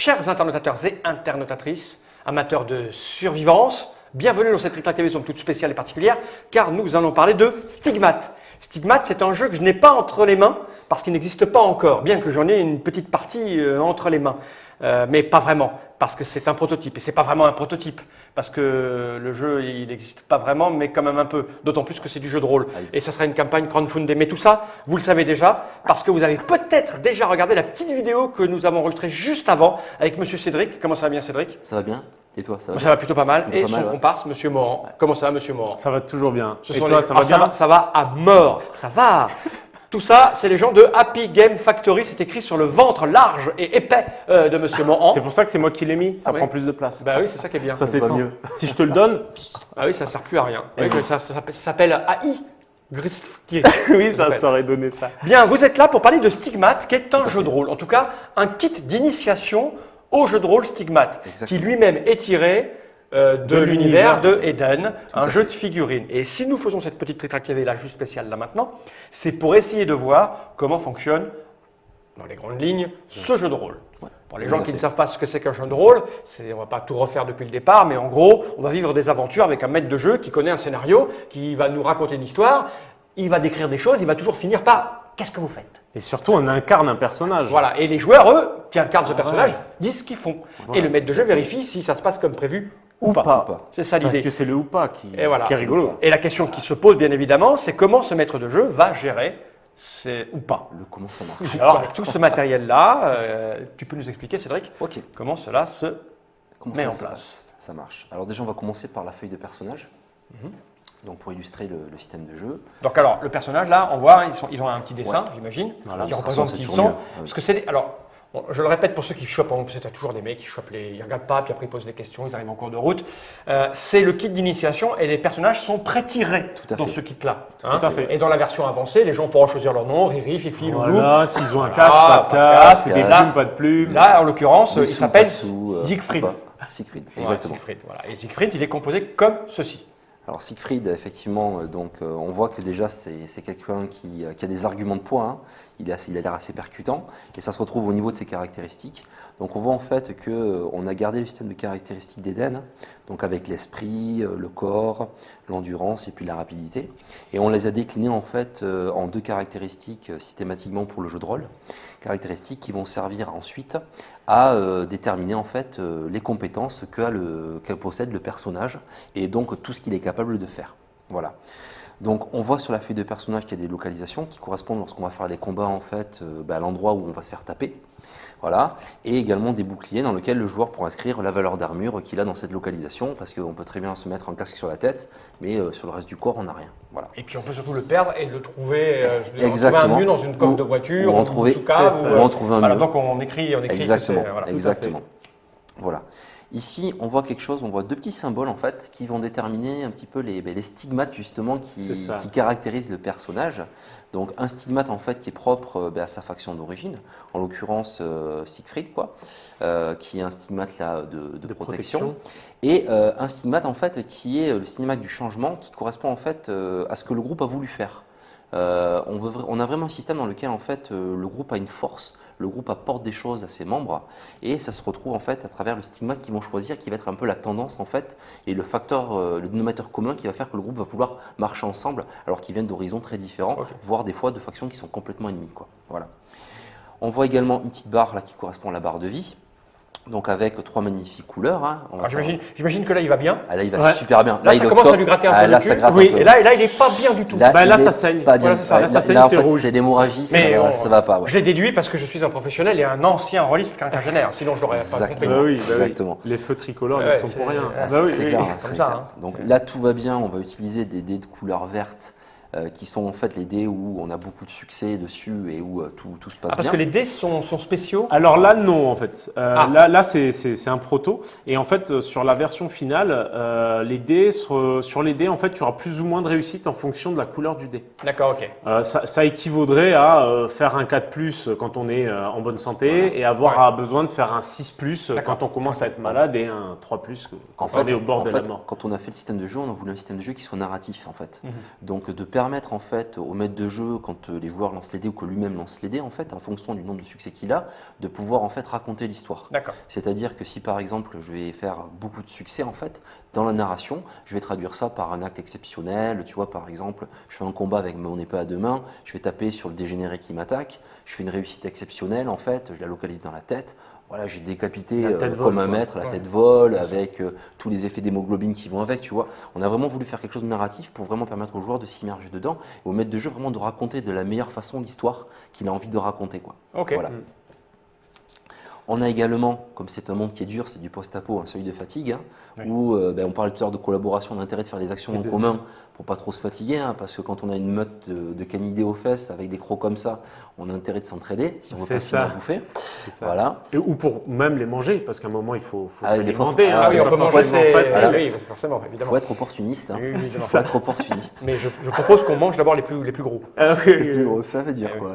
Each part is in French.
Chers internautateurs et internautatrices, amateurs de survivance, bienvenue dans cette Trick Track TV, somme toute spéciale et particulière, car nous allons parler de Stigmat. Stigmat, c'est un jeu que je n'ai pas entre les mains, parce qu'il n'existe pas encore, bien que j'en ai une petite partie entre les mains. Mais pas vraiment, parce que c'est un prototype. Et c'est pas vraiment un prototype, parce que le jeu, il n'existe pas vraiment, mais quand même un peu. D'autant plus que c'est du jeu de rôle. Et ça sera une campagne crowdfundée. Mais tout ça, vous le savez déjà, parce que vous avez peut-être déjà regardé la petite vidéo que nous avons enregistrée juste avant avec Monsieur Cédric. Comment ça va bien, Cédric? Ça va bien. Et toi, ça va bien? Ça va plutôt pas mal. Plutôt Et pas mal, son ouais. comparse, Monsieur Morand. Comment ça va, Monsieur Morand? Ça va toujours bien. Ce Et sont toi, les- ça va Ah, bien? ça va à mort. Ça va. Tout ça, c'est les gens de Happy Game Factory. C'est écrit sur le ventre large et épais de Monsieur Morand. C'est pour ça que c'est moi qui l'ai mis. Ça Ah prend oui. plus de place. Bah oui, c'est ça qui est bien. Ça va s'étend. mieux. Si je te le donne, Ah oui, ça sert plus à rien. Eh Oui, oui. ça s'appelle AI. Grisky. oui, ça saurait donner ça. Bien, vous êtes là pour parler de Stigmat, qui est un jeu de rôle. En tout cas, un kit d'initiation au jeu de rôle Stigmat, Exactement. qui lui-même est tiré de l'univers de Eden, un jeu de figurines. Et si nous faisons cette petite Trick Track TV là, juste spéciale là maintenant, c'est pour essayer de voir comment fonctionne, dans les grandes lignes, ce jeu de rôle. Pour les Tout gens à qui ne fait. savent pas ce que c'est qu'un jeu de rôle, on ne va pas tout refaire depuis le départ, mais en gros, on va vivre des aventures avec un maître de jeu qui connaît un scénario, qui va nous raconter une histoire, il va décrire des choses, il va toujours finir par « qu'est-ce que vous faites ?» Et surtout, on incarne un personnage. Voilà, et les joueurs, eux, qui incarnent ce personnage, ouais. disent ce qu'ils font. Voilà, Et le maître de jeu vérifie si ça se passe comme prévu ou pas. pas. C'est ça Parce l'idée. que c'est le ou pas qui, Et voilà. qui est rigolo. Et la question qui se pose, bien évidemment, c'est comment ce maître de jeu va gérer ces ou pas. Comment ça marche? Alors, avec tout ce matériel-là, tu peux nous expliquer, Cédric, Ok. comment cela se Comment met en ça place? Ça marche. Alors déjà, on va commencer par la feuille de personnage. Donc pour illustrer le système de jeu. Donc alors, le personnage, là, on voit, ils ont un petit dessin, Ouais. j'imagine, Voilà, qui de toute représente façon, qui ils c'est sont. toujours mieux. Parce que c'est alors, bon, je le répète pour ceux qui chopent, parce que t'as toujours des mecs qui chopent ils regardent pas, puis après ils posent des questions, ils arrivent en cours de route. C'est le kit d'initiation et les personnages sont pré-tirés Tout à dans fait. ce kit-là. Tout à fait. Et dans la version avancée, les gens pourront choisir leur nom, Riri, Fifi, Loulou. Voilà, s'ils ont un casque, Ah, pas de casque, des casque. plumes, pas de plumes. Là, en l'occurrence, il Dessous, s'appelle dessous, Siegfried. pas. Siegfried, Ouais, exactement. Siegfried, voilà. Et Siegfried, il est composé comme ceci. Alors Siegfried, effectivement, on voit que déjà c'est quelqu'un qui a des arguments de poids. Hein. Il a l'air assez percutant et ça se retrouve au niveau de ses caractéristiques. Donc on voit en fait qu'on a gardé le système de caractéristiques d'Eden, donc avec l'esprit, le corps, l'endurance et puis la rapidité. Et on les a déclinés en fait en deux caractéristiques systématiquement pour le jeu de rôle. Caractéristiques qui vont servir ensuite à déterminer en fait les compétences que possède le personnage et donc tout ce qu'il est capable de faire. Voilà. Donc on voit sur la feuille de personnage qu'il y a des localisations qui correspondent lorsqu'on va faire les combats en fait à l'endroit où on va se faire taper. Voilà. Et également des boucliers dans lesquels le joueur pourra inscrire la valeur d'armure qu'il a dans cette localisation parce qu'on peut très bien se mettre un casque sur la tête mais sur le reste du corps on n'a rien. Voilà. Et puis on peut surtout le perdre et le trouver, Exactement. trouver un mur dans une coque Ou- de voiture, ou en trouver- tout cas, c'est ça. Ou en trouver un voilà, mur. donc on écrit que Exactement, c'est- voilà. exactement. Voilà. Ici, on voit quelque chose, on voit deux petits symboles en fait qui vont déterminer un petit peu les stigmates justement C'est ça. qui caractérisent le personnage. Donc un stigmate en fait qui est propre à sa faction d'origine, en l'occurrence Siegfried quoi, qui est un stigmate là de protection. Et un stigmate en fait qui est le stigmate du changement qui correspond en fait à ce que le groupe a voulu faire. On a vraiment un système dans lequel en fait le groupe a une force, le groupe apporte des choses à ses membres et ça se retrouve en fait à travers le stigmate qu'ils vont choisir qui va être un peu la tendance en fait et le facteur, le dénominateur commun qui va faire que le groupe va vouloir marcher ensemble alors qu'ils viennent d'horizons très différents, Ok. voire des fois de factions qui sont complètement ennemies quoi. Voilà. On voit également une petite barre là qui correspond à la barre de vie. Donc avec trois magnifiques couleurs. Hein. On va Alors, faire- j'imagine que là il va bien. Ah, là il va Ouais. super bien. Là, il ça est au commence top. à lui gratter un Ah, peu là, le ça cul. gratte un Oui, peu. et là il est pas bien du tout. Bah, là, il ça est saigne. Pas bien. Voilà, c'est ça. Ouais, Là, ça saigne, en c'est fait, rouge. c'est l'hémorragie, Mais ça va pas. Ouais. Je l'ai déduit parce que je suis un professionnel et un ancien rôliste quinquagénaire, sinon je l'aurais pas Exactement. compris. Bah oui, bah oui. Exactement. Les feux tricolores, Ouais, ils sont pour c'est- rien. c'est- Bah oui, c'est oui. clair, comme c'est ça, clair. hein. Donc là, tout va bien. On va utiliser des dés de couleur verte qui sont en fait les dés où on a beaucoup de succès dessus et où tout se passe Ah, parce bien. que les dés sont spéciaux. Alors là, non, en fait. Ah. Là c'est un proto. Et en fait, sur la version finale, les dés, sur les dés, en fait, tu auras plus ou moins de réussite en fonction de la couleur du dé. D'accord, ok. Ça équivaudrait à faire un 4+ quand on est en bonne santé et avoir besoin de faire un 6+ D'accord. quand on commence à être malade et un 3+ quand on est au bord de la mort. Quand on a fait le système de jeu, on a voulu un système de jeu qui soit narratif en fait. Mhm. Donc de perdre permettre en fait au maître de jeu, quand les joueurs lancent les dés ou que lui-même lance les dés, en fait, en fonction du nombre de succès qu'il a, de pouvoir en fait raconter l'histoire. D'accord. C'est-à-dire que si par exemple je vais faire beaucoup de succès en fait dans la narration, je vais traduire ça par un acte exceptionnel. Tu vois, par exemple, je fais un combat avec mon épée à deux mains, je vais taper sur le dégénéré qui m'attaque, je fais une réussite exceptionnelle en fait, je la localise dans la tête. Voilà, j'ai décapité comme un maître, la tête vole, avec tous les effets d'hémoglobine qui vont avec, tu vois. On a vraiment voulu faire quelque chose de narratif pour vraiment permettre aux joueurs de s'immerger dedans et au maître de jeu vraiment de raconter de la meilleure façon l'histoire qu'il a envie de raconter, quoi. Ok. Voilà. On a également, comme c'est un monde qui est dur, c'est du post-apo, un seuil de fatigue, où on parlait tout à l'heure de collaboration, d'intérêt de faire des actions en commun pour pas trop se fatiguer, parce que quand on a une meute de canidés aux fesses avec des crocs comme ça, on a intérêt de s'entraider si on veut pas finir à bouffer. Voilà. Ou pour même les manger, parce qu'à un moment il faut des fois, s'alimenter. Ah oui, on peut manger, c'est Voilà. oui, forcément, Il évidemment. faut être opportuniste. Oui, évidemment. Faut être opportuniste. Mais je propose qu'on mange d'abord les plus gros. Ça veut dire quoi?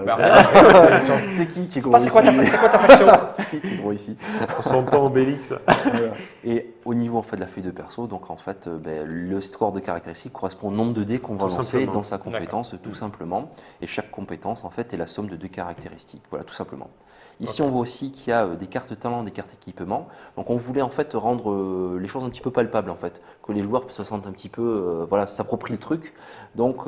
C'est qui est gros C'est ici? quoi ta faction? C'est qui est gros ici? On sent pas en Bélix. Voilà. Et au niveau en fait de la feuille de perso, donc en fait le score de caractéristiques correspond au nombre de dés qu'on va lancer simplement. dans sa compétence, tout simplement. Et chaque compétence en fait est la somme de deux caractéristiques. Voilà, tout simplement. Ici, on voit aussi qu'il y a des cartes talents, des cartes équipement. Donc, on voulait en fait rendre les choses un petit peu palpables en fait, que les joueurs se sentent un petit peu, s'approprient le truc. Donc,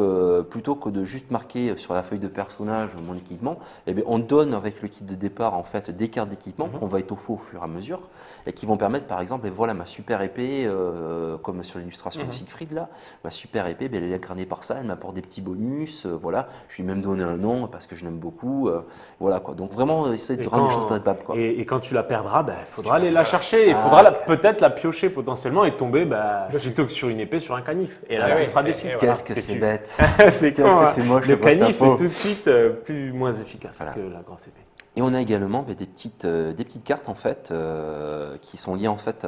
plutôt que de juste marquer sur la feuille de personnage mon équipement, eh bien, on donne avec le kit de départ en fait des cartes d'équipement qu'on va étoffer au fur et à mesure et qui vont permettre, par exemple, et voilà ma super épée, comme sur l'illustration de Siegfried là, ma super épée, elle est incarnée par ça, elle m'apporte des petits bonus, voilà. Je lui ai même donné un nom parce que je l'aime beaucoup, voilà quoi. Donc vraiment essayer de rendre les choses palpables, quoi. Et quand tu la perdras, il faudra aller la chercher. Il faudra peut-être la piocher potentiellement et tomber plutôt que sur une épée, sur un canif. Et là, tu seras déçu. Qu'est-ce que c'est bête. C'est Qu'est-ce que c'est moche. Le canif est tout de suite moins efficace que la grosse épée. Et on a également des petites cartes en fait qui sont liées en fait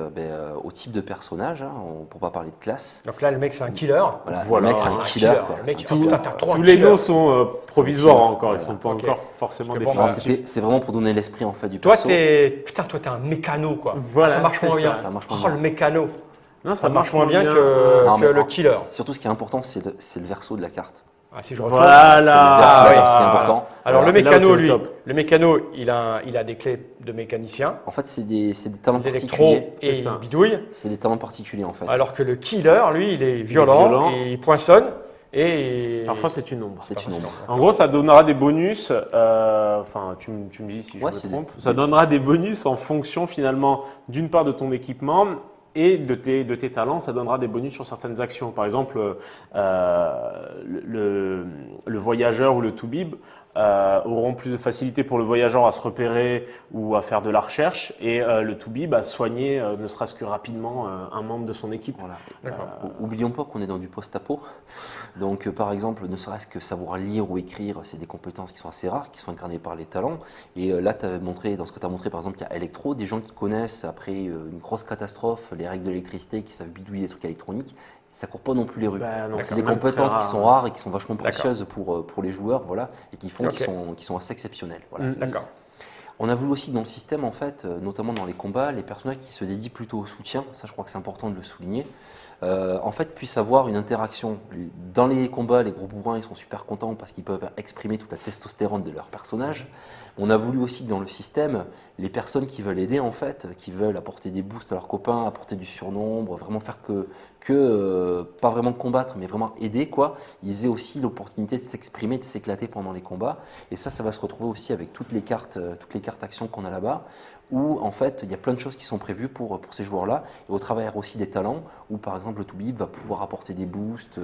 au type de personnage, pour pas parler de classe. Donc là, le mec, c'est un killer. Le mec, c'est un killer. Quoi. Le mec, tous les noms sont provisoires encore, ils sont pas encore forcément définitifs. C'est vraiment pour donner l'esprit en fait du toi, perso. toi, t'es un mécano, quoi. Voilà, ça marche moins bien. Ça marche moins le mécano. Non, Ça marche moins bien que le killer. Surtout, ce qui est important, c'est le verso de la carte. Ah, si je retourne. Voilà. C'est le verso de la carte qui est important. Alors, Voilà, le mécano, c'est là où le mécano, il a des clés de mécanicien, En fait, c'est des talents d'électro particuliers. et C'est ça. bidouille. C'est des talents particuliers en fait. Alors que le killer, lui, il est violent, et il poinçonne. Et Parfois, c'est une ombre. C'est une ombre. En gros, ça donnera des bonus. Tu me dis si je me trompe. Ça donnera des bonus en fonction finalement d'une part de ton équipement et de tes talents. Ça donnera des bonus sur certaines actions. Par exemple, le voyageur ou le toubib auront plus de facilité pour le voyageur à se repérer ou à faire de la recherche et le toubib à soigner ne serait-ce que rapidement un membre de son équipe. Voilà. Oublions pas qu'on est dans du post-apo. Donc, par exemple, ne serait-ce que savoir lire ou écrire, c'est des compétences qui sont assez rares, qui sont incarnées par les talents. Et là, dans ce que tu as montré, par exemple, il y a Electro, des gens qui connaissent après une grosse catastrophe les règles de l'électricité, qui savent bidouiller des trucs électroniques. Ça court pas non plus les rues. C'est des compétences qui sont rares et qui sont vachement précieuses pour les joueurs, voilà, et qui font qui sont assez exceptionnelles. Voilà. D'accord. On a voulu aussi dans le système, en fait, notamment dans les combats, les personnages qui se dédient plutôt au soutien, ça je crois que c'est important de le souligner, en fait puissent avoir une interaction. Dans les combats, les gros bourrins, ils sont super contents parce qu'ils peuvent exprimer toute la testostérone de leur personnage. On a voulu aussi que dans le système, les personnes qui veulent aider, en fait, qui veulent apporter des boosts à leurs copains, apporter du surnombre, vraiment faire pas vraiment combattre, mais vraiment aider, quoi, ils aient aussi l'opportunité de s'exprimer, de s'éclater pendant les combats. Et ça va se retrouver aussi avec toutes les cartes actions qu'on a là-bas, où en fait il y a plein de choses qui sont prévues pour ces joueurs-là, et au travers aussi des talents, où par exemple le toubib va pouvoir apporter des boosts,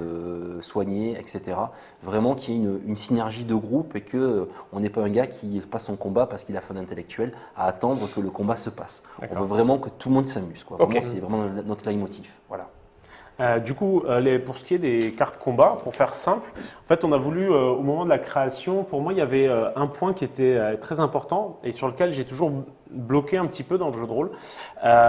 soigner, etc. Vraiment qu'il y ait une synergie de groupe et qu'on n'ait pas un gars qui passe son combat parce qu'il a faim intellectuelle à attendre que le combat se passe. On veut vraiment que tout le monde s'amuse, quoi. Vraiment, c'est vraiment notre leitmotiv. Voilà. Du coup, pour ce qui est des cartes combat, pour faire simple, en fait, on a voulu, au moment de la création, pour moi, il y avait un point qui était très important et sur lequel j'ai toujours bloqué un petit peu dans le jeu de rôle,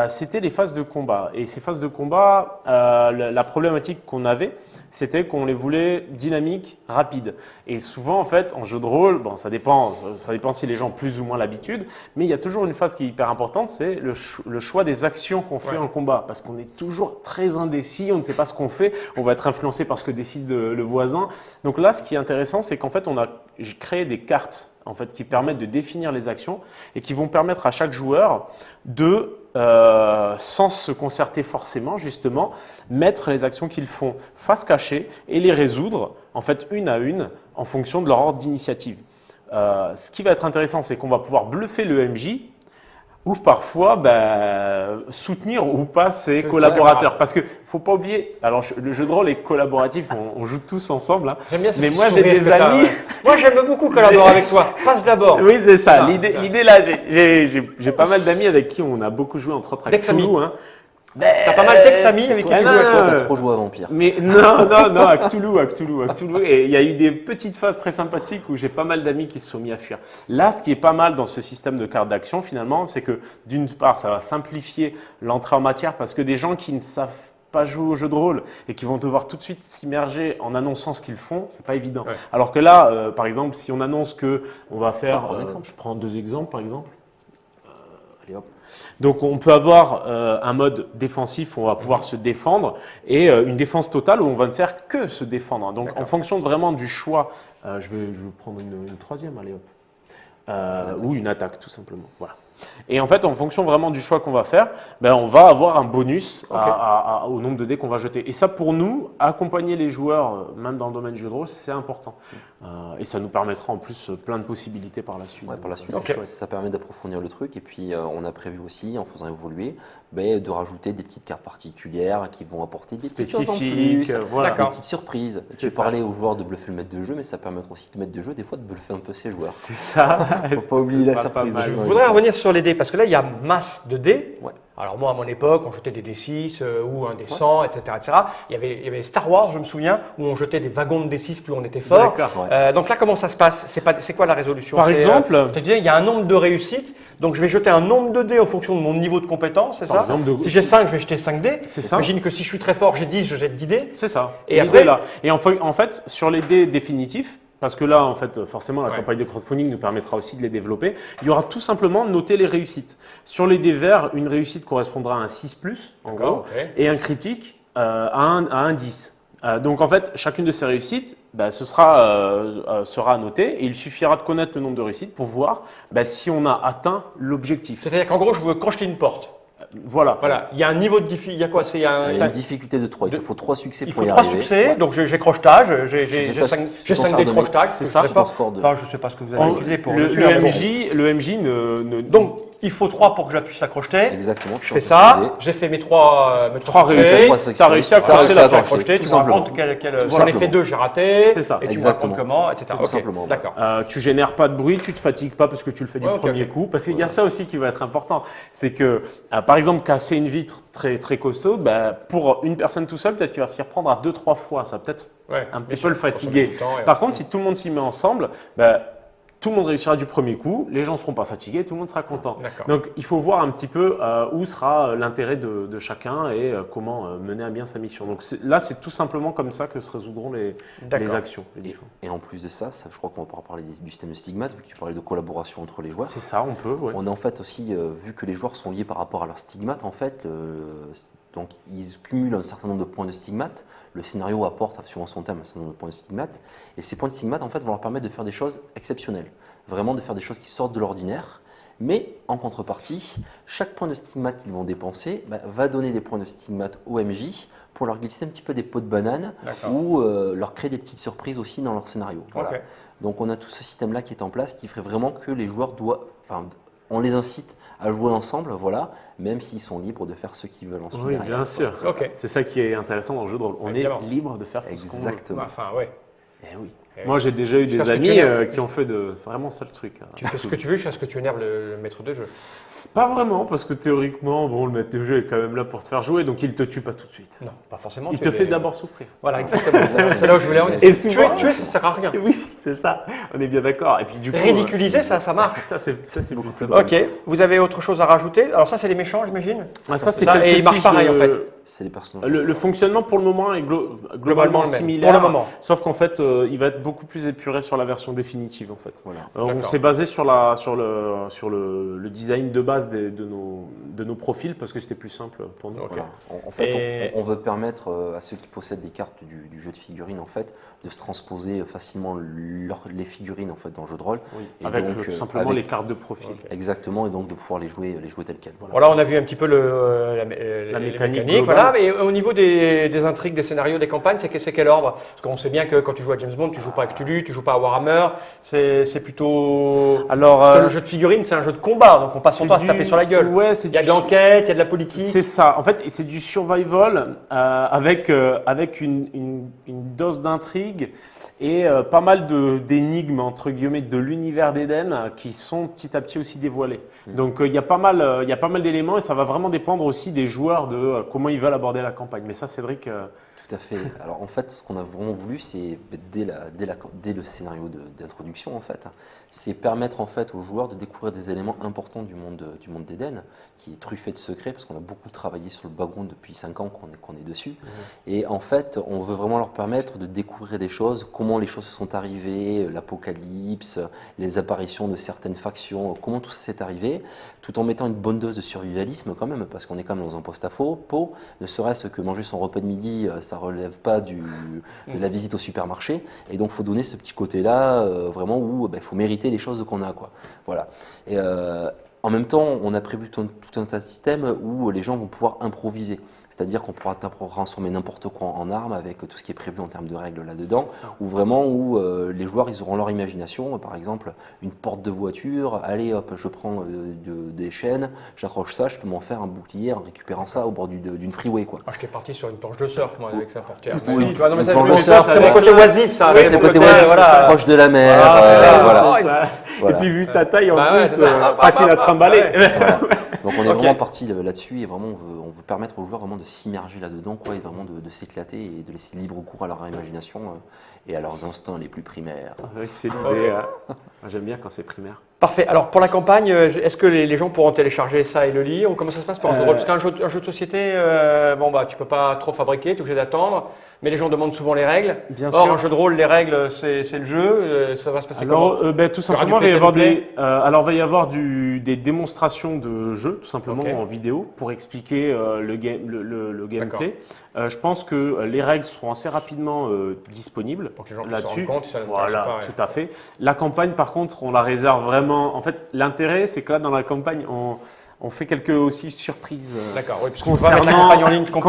c'était les phases de combat. Et ces phases de combat, la problématique qu'on avait, c'était qu'on les voulait dynamiques, rapides. Et souvent, en fait, en jeu de rôle, bon, ça dépend si les gens ont plus ou moins l'habitude, mais il y a toujours une phase qui est hyper importante, c'est le choix des actions qu'on fait en combat. Parce qu'on est toujours très indécis, on ne sait pas ce qu'on fait, on va être influencé par ce que décide le voisin. Donc là, ce qui est intéressant, c'est qu'en fait, on a créé des cartes en fait, qui permettent de définir les actions et qui vont permettre à chaque joueur de, sans se concerter forcément, justement, mettre les actions qu'ils font face cachée et les résoudre, en fait, une à une, en fonction de leur ordre d'initiative. Ce qui va être intéressant, c'est qu'on va pouvoir bluffer le MJ ou parfois soutenir ou pas ses collaborateurs. Parce qu'il ne faut pas oublier, alors le jeu de rôle est collaboratif, on joue tous ensemble. Hein. J'aime bien ce mais petit moi j'ai sourire des que t'as, amis. ouais. Moi j'aime beaucoup collaborer avec toi. Passe d'abord. Oui, c'est ça. Ah, L'idée là, j'ai pas mal d'amis avec qui on a beaucoup joué, entre autres avec Cthulhu. Hein. T'as pas mal d'ex-amis avec qui tu joues Toi, avec toi. t'as trop joué à Vampire. Mais non, à Cthulhu. Et il y a eu des petites phases très sympathiques où j'ai pas mal d'amis qui se sont mis à fuir. Là, ce qui est pas mal dans ce système de cartes d'action, finalement, c'est que d'une part, ça va simplifier l'entrée en matière parce que des gens qui ne savent pas jouer au jeu de rôle et qui vont devoir tout de suite s'immerger en annonçant ce qu'ils font, c'est pas évident. Ouais. Alors que là, par exemple, si on annonce que on va faire, je prends 2 exemples par exemple. Allez hop. Donc on peut avoir un mode défensif où on va pouvoir se défendre et une défense totale où on va ne faire que se défendre. Donc en fonction vraiment du choix, je vais prendre une troisième, allez hop, ou une attaque tout simplement. Voilà. Et en fait, en fonction vraiment du choix qu'on va faire, on va avoir un bonus au nombre de dés qu'on va jeter. Et ça, pour nous, accompagner les joueurs, même dans le domaine du jeu de rôle, c'est important. Et ça nous permettra en plus plein de possibilités par la suite. Ouais, par la suite, ça permet d'approfondir le truc. Et puis, on a prévu aussi, en faisant évoluer, de rajouter des petites cartes particulières qui vont apporter des petites choses en plus, voilà. des petites surprises. Tu parlais aux joueurs de bluffer le maître de jeu, mais ça permet aussi de maître de jeu, des fois, de bluffer un peu ses joueurs. C'est ça. Faut pas oublier la surprise. Je voudrais revenir sur les dés, parce que là, il y a masse de dés. Ouais. Alors moi, à mon époque, on jetait des D6 ou un D100, etc., etc. Il y avait Star Wars, je me souviens, où on jetait des wagons de D6 plus on était fort. Donc là, comment ça se passe? C'est quoi la résolution? Par exemple, je te disais, il y a un nombre de réussites, donc je vais jeter un nombre de dés en fonction de mon niveau de compétence, c'est ça? Si j'ai 5, je vais jeter 5 dés. C'est ça. J'imagine que si je suis très fort, j'ai 10, je jette 10 dés. C'est ça. Et après, là. Et en fait, sur les dés définitifs, parce que là, en fait, forcément, la campagne de crowdfunding nous permettra aussi de les développer. Il y aura tout simplement noter les réussites. Sur les dés verts, une réussite correspondra à un 6+, en gros, et un critique à un 10. Donc, en fait, chacune de ces réussites sera annotée et il suffira de connaître le nombre de réussites pour voir si on a atteint l'objectif. C'est-à-dire qu'en gros, je veux crocheter une porte. Voilà. Il y a un niveau de difficulté. Il y a quoi? Il y a une difficulté de 3. Il te faut 3 succès pour y arriver. Il faut 3 succès, donc j'ai crochetage, j'ai 5 dés de crochetage. C'est ça. Enfin, je ne sais pas ce que vous avez utilisé pour le MJ Donc, il faut 3 pour que je puisse la crocheter. Exactement. Je fais ça, j'ai fait mes 3 réussites. Tu as réussi à crocheter la porte. Tu me racontes j'en ai fait 2, j'ai raté. C'est ça. Et tu me racontes comment, etc. Tout simplement. D'accord. Tu génères pas de bruit, tu te fatigues pas parce que tu le fais du premier coup. Parce qu'il y a ça aussi qui va être important. C'est que, par exemple, casser une vitre très, très costaud, pour une personne tout seul, peut-être qu'il va se faire prendre à 2-3 fois. Ça va peut-être un petit peu le fatiguer. Par contre, si tout le monde s'y met ensemble, tout le monde réussira du premier coup, les gens ne seront pas fatigués, tout le monde sera content. Donc, il faut voir un petit peu où sera l'intérêt de chacun et comment mener à bien sa mission. Donc là, c'est tout simplement comme ça que se résoudront les actions. Et en plus de ça, je crois qu'on va pouvoir parler du système de stigmate, vu que tu parlais de collaboration entre les joueurs. C'est ça, on peut. Ouais. On a en fait aussi, vu que les joueurs sont liés par rapport à leur stigmate, en fait, donc ils cumulent un certain nombre de points de stigmate. Le scénario apporte, suivant son thème, un certain nombre de points de stigmate. Et ces points de stigmate, en fait, vont leur permettre de faire des choses exceptionnelles. Vraiment de faire des choses qui sortent de l'ordinaire. Mais en contrepartie, chaque point de stigmate qu'ils vont dépenser va donner des points de stigmate au MJ pour leur glisser un petit peu des pots de banane ou leur créer des petites surprises aussi dans leur scénario. Voilà. Donc on a tout ce système-là qui est en place qui ferait vraiment que les joueurs on les incite à jouer ensemble, voilà, même s'ils sont libres de faire ce qu'ils veulent ensuite. Oui, bien sûr. C'est ça qui est intéressant dans le jeu de rôle. On est libre de faire tout ce qu'on veut. Exactement. Enfin, ouais. Et oui. Moi, j'ai déjà eu des amis qui ont fait vraiment ça le truc. Tu fais ce que tu veux jusqu'à ce que tu énerves le maître de jeu. Pas vraiment, parce que théoriquement, le maître de jeu est quand même là pour te faire jouer, donc il ne te tue pas tout de suite. Non, pas forcément. Il te fait d'abord souffrir. Voilà, exactement. C'est là où je voulais en venir. Et souvent, tuer, ça sert à rien. Oui, c'est ça. On est bien d'accord. Et puis du coup, ridiculiser, ça marche. Ça, c'est beaucoup ça. Ok. Vous avez autre chose à rajouter? Alors ça, c'est les méchants, j'imagine. Ça, c'est et ils marchent pareil en fait. c'est les personnages. Le fonctionnement pour le moment est globalement le même, similaire, pour le moment. sauf qu'en fait, il va être beaucoup plus épuré sur la version définitive. En fait. Voilà. On D'accord. s'est basé sur le design de base de nos profils parce que c'était plus simple pour nous. Ok. Voilà. En fait, Et- on veut permettre à ceux qui possèdent des cartes du jeu de figurines en fait, de se transposer facilement les figurines en fait, dans le jeu de rôle. Oui, Et avec donc, tout simplement avec- les cartes de profil. Ok. Exactement, et donc de pouvoir les jouer telles quelles. Voilà. Voilà, on a vu un petit peu la mécanique mécanique, globale. voilà. Et au niveau des intrigues, des scénarios, des campagnes, c'est quel ordre? Parce qu'on sait bien que quand tu joues à James Bond, tu joues pas à Cthulhu, tu joues pas à Warhammer. C'est plutôt. Alors, Parce que le jeu de figurines, c'est un jeu de combat, donc on passe son temps à se taper sur la gueule. Ouais, c'est Il y a du- de l'enquête, il y a de la politique. C'est ça. En fait, c'est du survival avec une dose d'intrigue et pas mal d'énigmes entre guillemets de l'univers d'Eden qui sont petit à petit aussi dévoilées. Donc il y a pas mal d'éléments et ça va vraiment dépendre aussi des joueurs de comment ils veulent aborder la campagne. Mais ça, Cédric. Tout à fait. Alors en fait, ce qu'on a vraiment voulu, c'est dès le scénario d'introduction, en fait, c'est permettre en fait aux joueurs de découvrir des éléments importants du monde d'Eden, qui est truffé de secrets, parce qu'on a beaucoup travaillé sur le background depuis 5 ans qu'on est dessus. Et en fait, on veut vraiment leur permettre de découvrir des choses, comment les choses se sont arrivées, l'apocalypse, les apparitions de certaines factions, comment tout ça s'est arrivé, tout en mettant une bonne dose de survivalisme quand même, parce qu'on est quand même dans un post-apo, ne serait-ce que manger son repas de midi, ça relève pas de la visite au supermarché, et donc il faut donner ce petit côté-là, vraiment où il faut mériter les choses qu'on a, quoi. Voilà. Et en même temps, on a prévu tout un tas de systèmes où les gens vont pouvoir improviser. C'est-à-dire qu'on pourra transformer n'importe quoi en arme avec tout ce qui est prévu en termes de règles là-dedans, C'est ça. ou vraiment où les joueurs ils auront leur imagination, par exemple une porte de voiture, allez hop, je prends des chaînes, j'accroche ça, je peux m'en faire un bouclier en récupérant ça au bord d'une freeway, quoi. Ah, j'étais parti sur une planche de surf, moi, avec sa portière. Tout de Mais suite. tu vois, non, mais Une ça, planche mais de ça, surf, c'est mon ouais. côté oisif, ça. Ça, c'est le côté oisif, voilà. proche de la mer, Voilà, voilà. C'est ça. Voilà. Et puis vu ta taille en Bah ouais, plus, c'est ça. facile à trimballer. Voilà. Donc on est Ok. vraiment parti là-dessus et vraiment on veut permettre aux joueurs vraiment de s'immerger là-dedans, quoi, et vraiment de s'éclater et de laisser libre cours à leur imagination et à leurs instincts les plus primaires. Oui, c'est l'idée. J'aime bien quand c'est primaire. Parfait. Alors pour la campagne, est-ce que les gens pourront télécharger ça et le lire ou comment ça se passe pour un jeu de rôle? Parce qu'un jeu de société, bon bah tu peux pas trop fabriquer, tu es obligé d'attendre, mais les gens demandent souvent les règles. Bien Or sûr. un jeu de rôle, les règles c'est le jeu, ça va se passer comment? Alors, tout Il y aura simplement, du il va y avoir play-and-play va y avoir des démonstrations de jeux, tout simplement Ok. en vidéo, pour expliquer le gameplay. Je pense que les règles seront assez rapidement disponibles Pour que les gens puissent se là-dessus. rendre compte si ça les intéresse Voilà, pas, ouais. tout à fait. La campagne, par contre, on la réserve vraiment. En fait, l'intérêt, c'est que là, dans la campagne, on fait quelques aussi surprises. D'accord, oui, parce qu'on va mettre la campagne en ligne complète.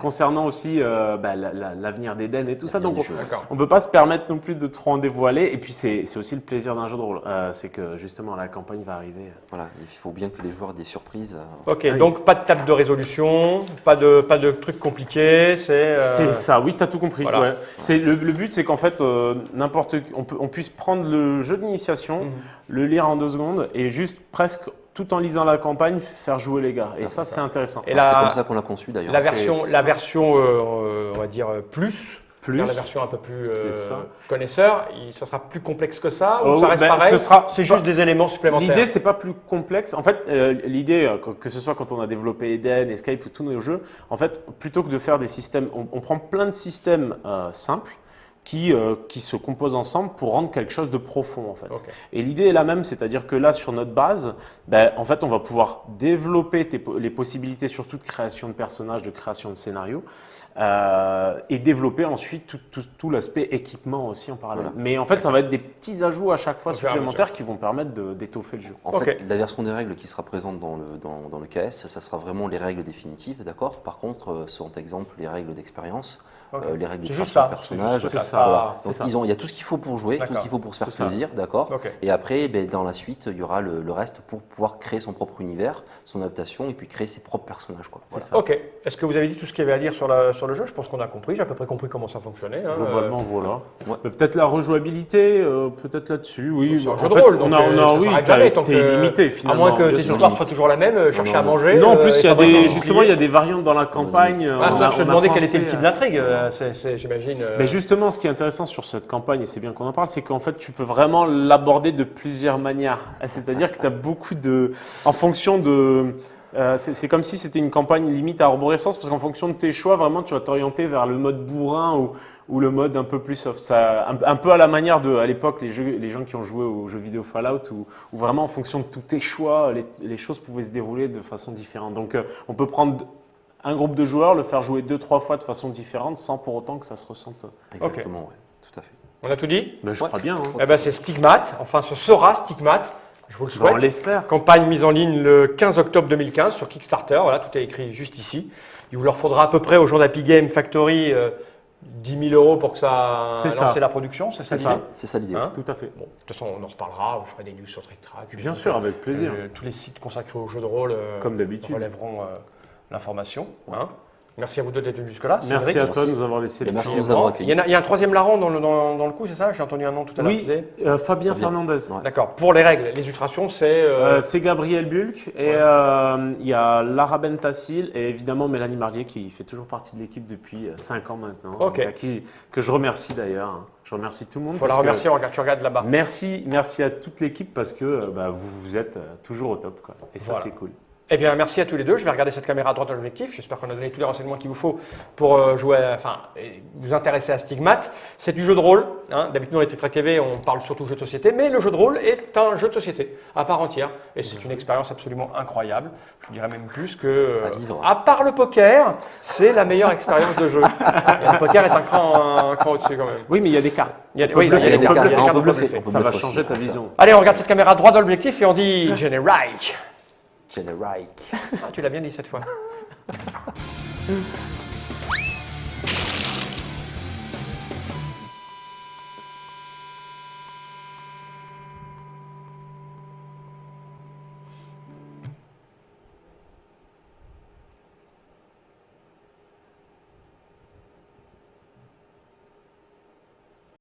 Concernant aussi l'avenir d'Eden et tout ça. Donc, D'accord. on ne peut pas se permettre non plus de trop en dévoiler. Et puis, c'est aussi le plaisir d'un jeu de rôle. C'est que justement, la campagne va arriver. Voilà, il faut bien que les joueurs aient des surprises. Ok, Ah oui. donc pas de table de résolution, pas de trucs compliqués, c'est. C'est ça, oui, tu as tout compris. voilà. Ouais. Le but, c'est qu'en fait, on puisse prendre le jeu d'initiation, le lire en 2 secondes et juste presque tout en lisant la campagne, faire jouer les gars. Et ça, c'est intéressant. Et Alors, c'est la- comme ça qu'on l'a conçu d'ailleurs. La version, on va dire plus, Plus. la version un peu plus C'est ça. connaisseur, ça sera plus complexe que ça Oh, ou ça reste ben, pareil? ce sera- C'est juste des éléments supplémentaires. L'idée, c'est pas plus complexe. En fait, l'idée, que ce soit quand on a développé Eden, Escape ou tous nos jeux, en fait, plutôt que de faire des systèmes, on prend plein de systèmes simples qui se composent ensemble pour rendre quelque chose de profond, en fait. Ok. Et l'idée est la même, c'est-à-dire que là, sur notre base, en fait, on va pouvoir développer les possibilités, surtout de création de personnages, de création de scénarios, et développer ensuite tout l'aspect équipement aussi en parallèle. Voilà. Mais en fait, ça va être des petits ajouts à chaque fois Au fur et à supplémentaires qui vont permettre d'étoffer le jeu. En Ok. fait, la version des règles qui sera présente dans le KS, ça sera vraiment les règles définitives, d'accord? Par contre, seront exemple les règles d'expérience, Ok. les règles de C'est juste création de ça. personnages. C'est ça. Voilà. C'est Donc, ça. il y a tout ce qu'il faut pour jouer, tout ce D'accord. qu'il faut pour se faire C'est ça. plaisir, d'accord? Ok. Et après, dans la suite, il y aura le reste pour pouvoir créer son propre univers, son adaptation, et puis créer ses propres personnages, quoi. Voilà. ça. Ok. Est-ce que vous avez dit tout ce qu'il y avait à dire sur le jeu? Je pense qu'on a compris. J'ai à peu près compris comment ça fonctionnait. hein. Globalement, voilà. Ouais. Mais peut-être la rejouabilité, peut-être là-dessus. Oui, C'est un en jeu de fait, rôle, donc, ça oui, s'arrête jamais, tant t'es que- illimité À finalement. moins que bien tes sûr. histoires soient toujours la même, chercher à non. manger. Non, en plus, il y a fabriquer un justement, il y a bouclier. des variantes dans la campagne. Ah, je me on a demandais quel était pensé le type à- d'intrigue, j'imagine. Mais justement, ce qui est intéressant sur cette campagne, et c'est bien qu'on en parle, c'est qu'en fait, tu peux vraiment l'aborder de plusieurs manières. C'est-à-dire que tu as beaucoup de. En fonction C'est comme si c'était une campagne limite à arborescence, parce qu'en fonction de tes choix, vraiment, tu vas t'orienter vers le mode bourrin ou le mode un peu plus soft. Un peu à la manière de, à l'époque, les gens qui ont joué aux jeux vidéo Fallout, où vraiment, en fonction de tous tes choix, les choses pouvaient se dérouler de façon différente. Donc, on peut prendre un groupe de joueurs, le faire jouer 2-3 fois de façon différente, sans pour autant que ça se ressente. Exactement, ouais, tout à fait. On a tout dit? Ben, je crois bien. Hein. Eh ben, c'est Stigmat, enfin ce sera Stigmat, je vous le Ben, souhaite. on l'espère. Campagne mise en ligne le 15 octobre 2015 sur Kickstarter, voilà, tout est écrit juste ici. Il vous leur faudra à peu près aux gens d'Happy Game Factory 10 000 € pour que ça lance la production, c'est ça l'idée? C'est ça l'idée. Hein? Tout à fait. Bon, de toute façon, on en reparlera, je ferai des news sur Trick Track. Bien sûr, avec plaisir. Tous les sites consacrés aux jeux de rôle Comme d'habitude. relèveront l'information. Hein. Merci à vous deux d'être venus jusque-là. Merci Cédric. à toi de nous avoir laissé les Merci de temps. nous avoir Il y, accueillis. il y a un troisième larron dans le coup, c'est ça? J'ai entendu un nom tout à l'heure. Oui, tu disais. Fabien Fabien. Fernandez. Ouais. D'accord. Pour les règles, les illustrations, c'est. C'est Gabriel Bulk et il y a Lara Bentassil et évidemment Mélanie Marlier qui fait toujours partie de l'équipe depuis 5 ans maintenant. Ok. Que je remercie d'ailleurs. Hein. Je remercie tout le monde. Il faut la parce que- remercier, tu regardes là-bas. Merci à toute l'équipe parce que vous êtes toujours au top. Quoi. Et ça, Voilà. c'est cool. Eh bien, merci à tous les deux. Je vais regarder cette caméra à droite de l'objectif. J'espère qu'on a donné tous les renseignements qu'il vous faut pour jouer, vous intéresser à Stigmat. C'est du jeu de rôle. Hein. D'habitude, dans les Trick Track TV, on parle surtout jeu de société, mais le jeu de rôle est un jeu de société à part entière. Et c'est une expérience absolument incroyable. Je dirais même plus que, À vivre. à part le poker, c'est la meilleure expérience de jeu. Et le poker est un cran au-dessus quand même. Oui, mais il y a des cartes. Il y a, On peut oui, il y a bluffer, des on peut cartes, il y a des bluffer, cartes on de peut bluffer. bluffer. Ça va bluffe changer aussi, ta c'est ça. vision. Allez, on regarde cette caméra à droite dans l'objectif et on dit Generic. Generic. Ah, tu l'as bien dit cette fois.